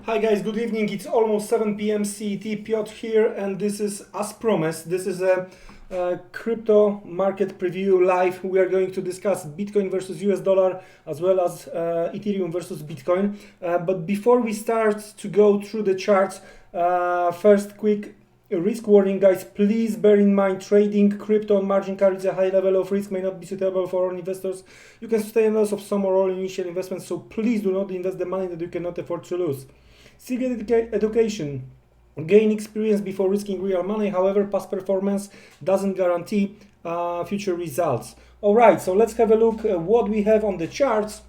Hi guys, good evening. It's almost 7 p.m. CET. Piotr here, and this is, as promised, this is a crypto market preview live. We are going to discuss Bitcoin versus US dollar as well as Ethereum versus Bitcoin. But before we start to go through the charts, first quick risk warning, guys. Please bear in mind trading crypto on margin carries a high level of risk, may not be suitable for all investors. You can sustain loss of some or all initial investments, so please do not invest the money that you cannot afford to lose. Seek education, gain experience before risking real money. However, past performance doesn't guarantee future results. All right, so let's have a look at what we have on the charts.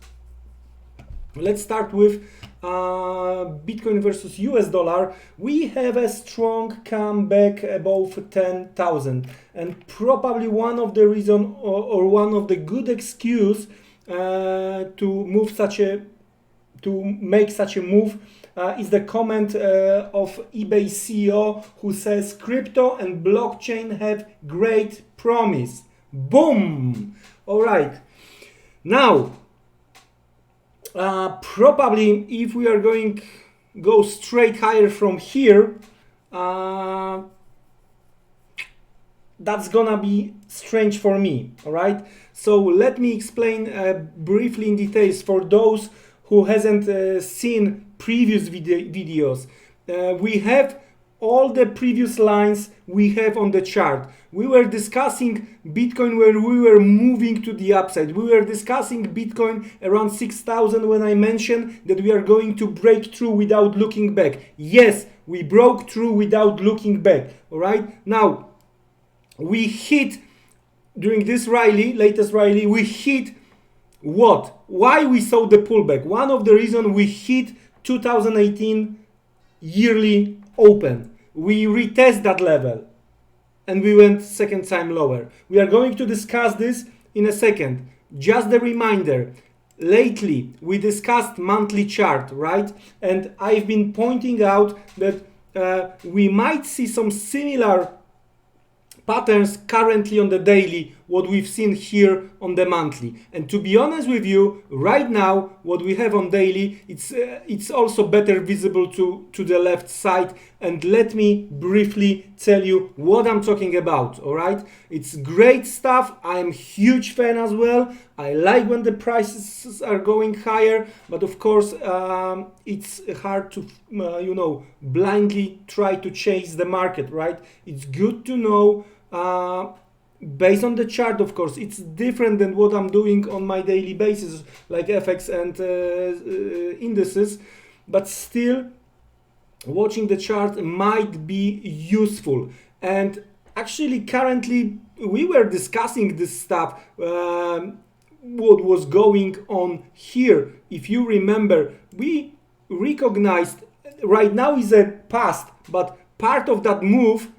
Let's start with Bitcoin versus US dollar. We have a strong comeback above 10,000, and probably one of the reason or one of the good excuse to make such a move is the comment of eBay CEO who says crypto and blockchain have great promise. Boom! All right. Now, probably if we are go straight higher from here, that's gonna be strange for me. All right. So let me explain briefly in details for those who hasn't seen previous videos. We have all the previous lines we have on the chart. We were discussing Bitcoin when we were moving to the upside. We were discussing Bitcoin around 6,000 when I mentioned that we are going to break through without looking back. Yes, we broke through without looking back. All right. Now, we hit during this latest rally, we hit what? Why we saw the pullback? One of the reasons we hit 2018 yearly open. We retest that level and we went second time lower. We are going to discuss this in a second. Just a reminder, lately we discussed monthly chart, right? And I've been pointing out that we might see some similar patterns currently on the daily, what we've seen here on the monthly. And to be honest with you, right now what we have on daily, it's also better visible to the left side. And let me briefly tell you what I'm talking about. All right, it's great stuff. I'm huge fan as well. I like when the prices are going higher, but of course it's hard to blindly try to chase the market, right? It's good to know based on the chart. Of course, it's different than what I'm doing on my daily basis, like FX and indices, but still watching the chart might be useful. And actually currently we were discussing this stuff, what was going on here. If you remember, we recognized right now is a past, but part of that move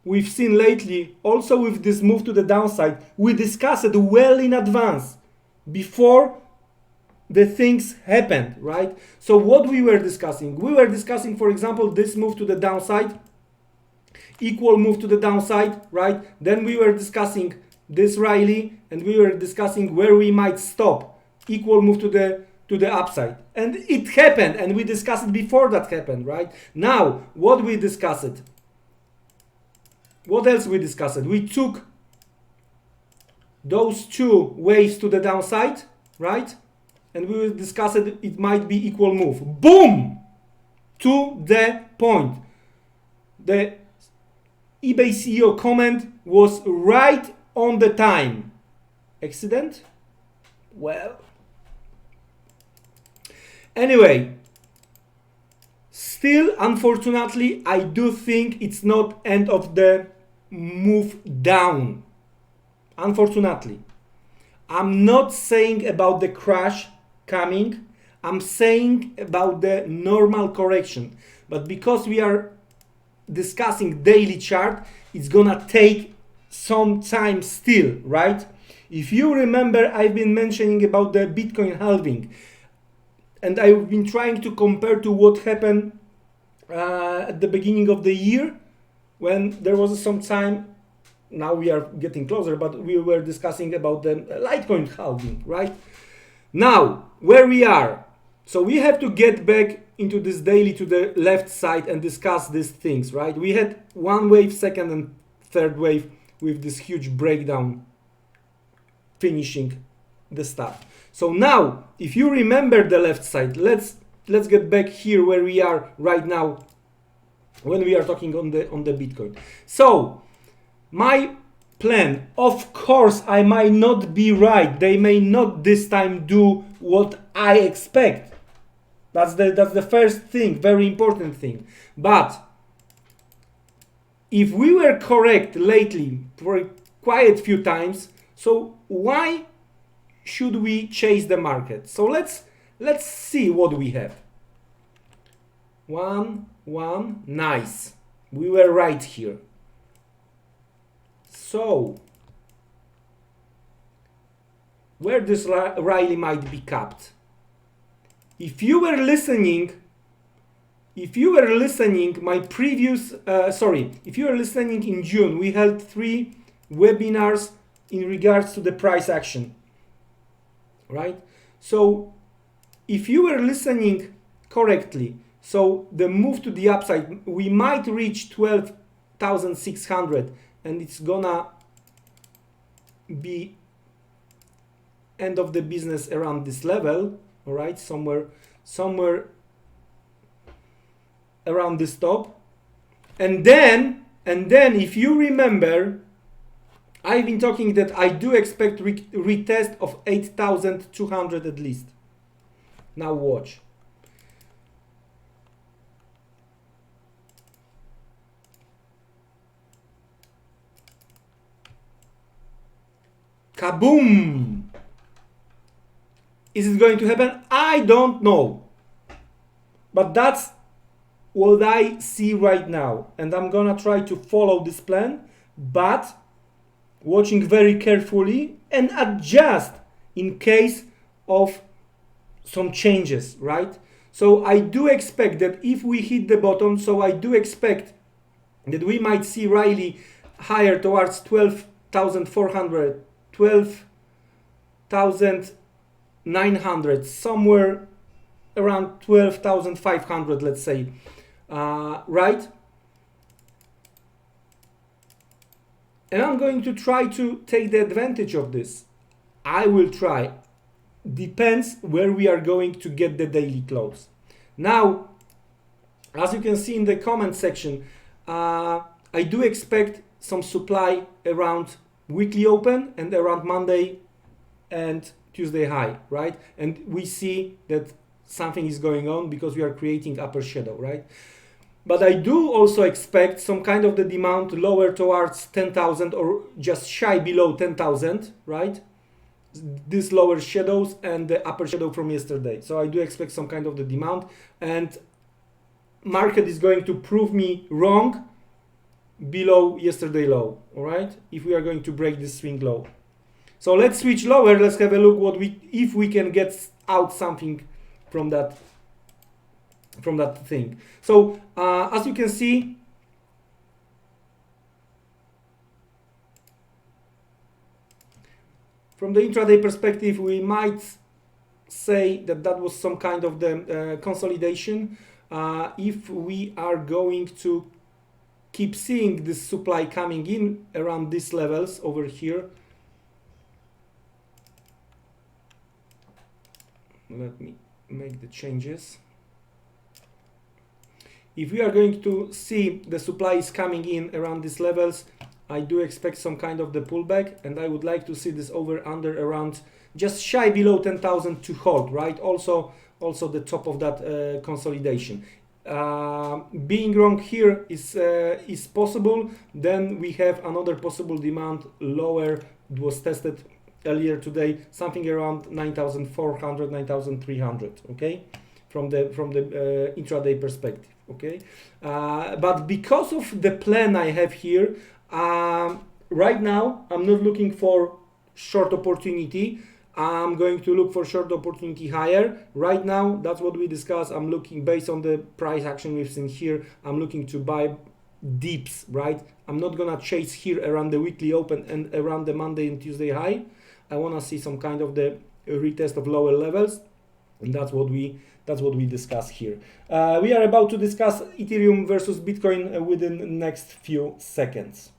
we've seen lately, also with this move to the downside, we discussed it well in advance, before the things happened, right? So what we were discussing? We were discussing, for example, this move to the downside, equal move to the downside, right? Then we were discussing this rally, and we were discussing where we might stop, equal move to the upside. And it happened, and we discussed it before that happened, right? Now, what we discussed? What else we discussed? We took those two waves to the downside, right? And we will discuss it. It might be equal move. Boom! To the point. The eBay CEO comment was right on the time. Accident? Well. Anyway. Still, unfortunately, I do think it's not end of the move down. Unfortunately. I'm not saying about the crash coming. I'm saying about the normal correction. But because we are discussing daily chart, it's gonna take some time still, right? If you remember, I've been mentioning about the Bitcoin halving. And I've been trying to compare to what happened at the beginning of the year, when there was some time, now we are getting closer, but we were discussing about the Litecoin halving, right? Now, where we are, So we have to get back into this daily to the left side and discuss these things, right? We had one wave, second and third wave with this huge breakdown finishing the stuff. So now, if you remember the left side, let's get back here where we are right now when we are talking on the Bitcoin. So my plan, of course, I might not be right. They may not this time do what I expect. That's the first thing, very important thing. But if we were correct lately for quite a few times, so why should we chase the market? So let's see what we have. 1, 1, nice. We were right here. So where this rally might be capped? If you were listening, my previous, if you were listening in June, we held 3 webinars in regards to the price action, right? So if you were listening correctly, so the move to the upside, we might reach 12,600 and it's gonna be end of the business around this level, all right, somewhere around this top. And then if you remember, I've been talking that I do expect retest of 8,200 at least. Now watch. Kaboom! Is it going to happen? I don't know. But that's what I see right now. And I'm gonna try to follow this plan, but watching very carefully and adjust in case of some changes, right? So I do expect that if we hit the bottom, so I do expect that we might see rally higher towards 12,400, 12,900, somewhere around 12,500, let's say, right? And I'm going to try to take the advantage of this. I will try. Depends where we are going to get the daily close. Now, as you can see in the comment section, I do expect some supply around weekly open and around Monday and Tuesday high, right? And we see that something is going on because we are creating upper shadow, right? But I do also expect some kind of the demand lower towards 10,000 or just shy below 10,000, right? These lower shadows and the upper shadow from yesterday. So I do expect some kind of the demand, and market is going to prove me wrong below yesterday low, all right? If we are going to break this swing low. So let's switch lower. Let's have a look if we can get out something from that thing. So as you can see, from the intraday perspective, we might say that that was some kind of the consolidation. If we are going to keep seeing this supply coming in around these levels over here, let me make the changes. If we are going to see the supply is coming in around these levels, I do expect some kind of the pullback, and I would like to see this over under around just shy below 10,000 to hold, right? Also the top of that consolidation. Being wrong here is possible. Then we have another possible demand lower. It was tested earlier today, something around 9,400, 9,300. Okay, from the intraday perspective. Okay, but because of the plan I have here, right now I'm not looking for short opportunity. I'm going to look for short opportunity higher. Right now, that's what we discussed. I'm looking based on the price action we've seen here. I'm looking to buy dips, right? I'm not gonna chase here around the weekly open and around the Monday and Tuesday high. I wanna see some kind of the retest of lower levels, and that's what we That's what we discuss here. We are about to discuss Ethereum versus Bitcoin within the next few seconds.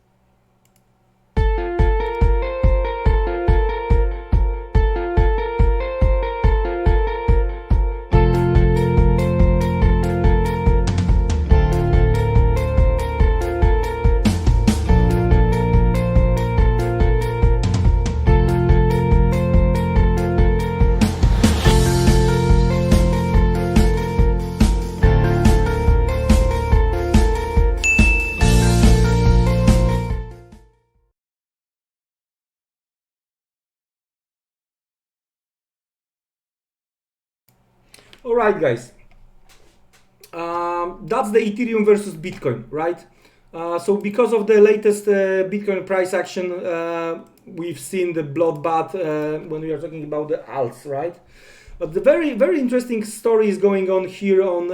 All right, guys. That's the Ethereum versus Bitcoin, right? So because of the latest Bitcoin price action, we've seen the bloodbath when we are talking about the alts, right? But the very, very interesting story is going on here on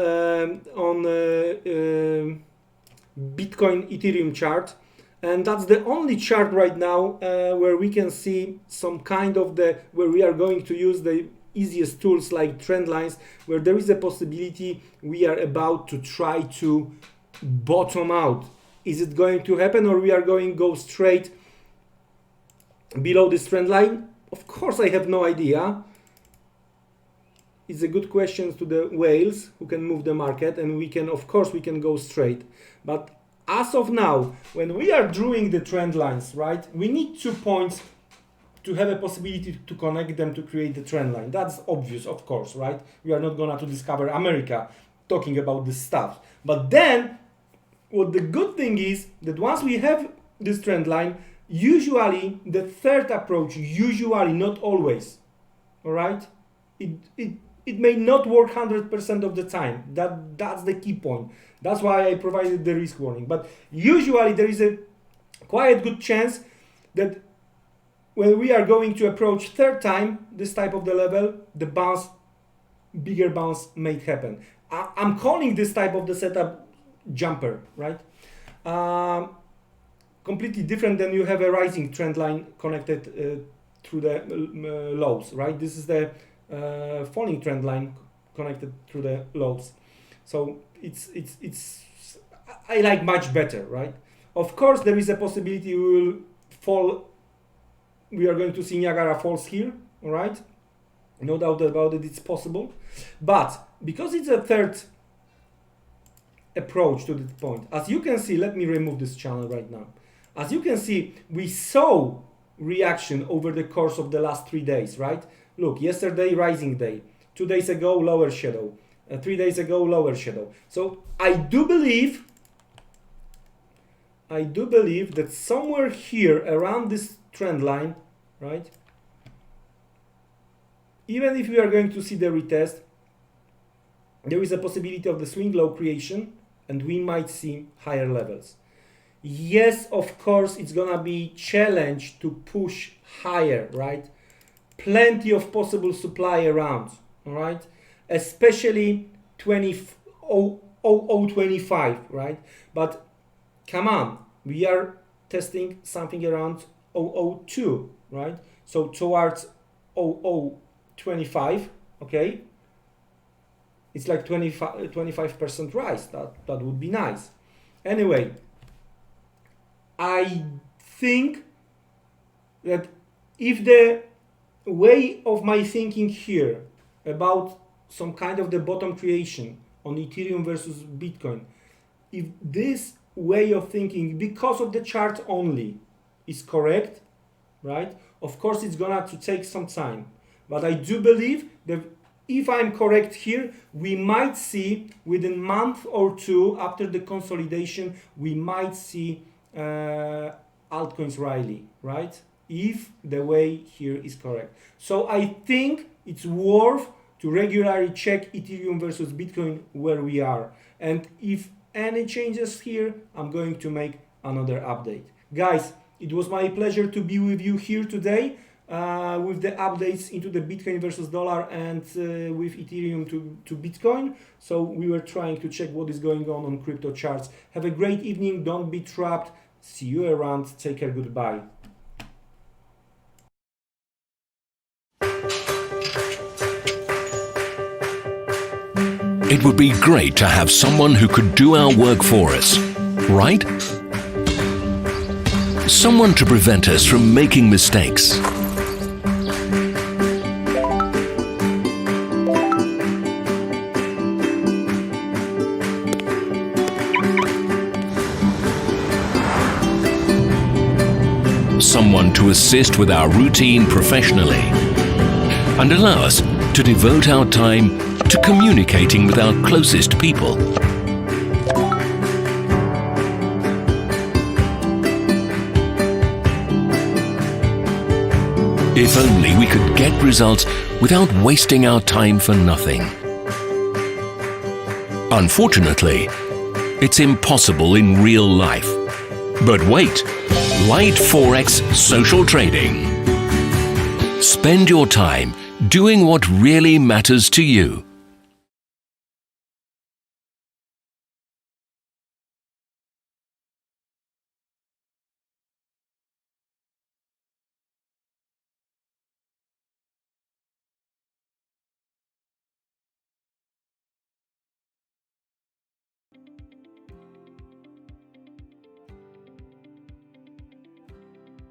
Bitcoin Ethereum chart. And that's the only chart right now where we can see some kind of where we are going to use the easiest tools like trend lines, where there is a possibility we are about to try to bottom out. Is it going to happen, or we are going to go straight below this trend line? Of course, I have no idea. It's a good question to the whales who can move the market, and we can, of course, we can go straight. But as of now, when we are drawing the trend lines, right, we need 2 points to have a possibility to connect them to create the trend line. That's obvious, of course, right? We are not gonna to discover America talking about this stuff. But then, what the good thing is that once we have this trend line, usually the third approach, usually, not always, all right? It may not work 100% of the time. That's the key point. That's why I provided the risk warning. But usually there is a quite good chance that when we are going to approach third time this type of the level, the bounce, bigger bounce may happen. I'm calling this type of the setup jumper, right? Completely different than you have a rising trend line connected through the lows, right? This is the falling trend line connected through the lows. So it's I like much better, right? Of course, there is a possibility we will fall. We are going to see Niagara Falls here, all right? No doubt about it, it's possible. But because it's a third approach to this point, as you can see, let me remove this channel right now. As you can see, we saw reaction over the course of the last 3 days, right? Look, yesterday, rising day. 2 days ago, lower shadow. 3 days ago, lower shadow. So I do believe that somewhere here around this trend line, right? Even if we are going to see the retest, there is a possibility of the swing low creation, and we might see higher levels. Yes, of course, it's gonna be challenge to push higher, right? Plenty of possible supply around, all right? Especially 0.25, right? But come on, we are testing something around 0.02, right? So towards 0.025, okay? It's like 25% rise. That would be nice. Anyway, I think that if the way of my thinking here about some kind of the bottom creation on Ethereum versus Bitcoin, if this way of thinking because of the chart only is correct, right? Of course, it's gonna to take some time, but I do believe that if I'm correct here, we might see within a month or two after the consolidation, we might see altcoins rally, right? If the way here is correct. So I think it's worth to regularly check Ethereum versus Bitcoin where we are. And if any changes here, I'm going to make another update. Guys, it was my pleasure to be with you here today with the updates into the Bitcoin versus dollar and with Ethereum to Bitcoin. So we were trying to check what is going on crypto charts. Have a great evening. Don't be trapped. See you around. Take care. Goodbye. It would be great to have someone who could do our work for us, right? Someone to prevent us from making mistakes. Someone to assist with our routine professionally and allow us to devote our time to communicating with our closest people. If only we could get results without wasting our time for nothing. Unfortunately, it's impossible in real life. But wait, Light Forex Social Trading. Spend your time doing what really matters to you.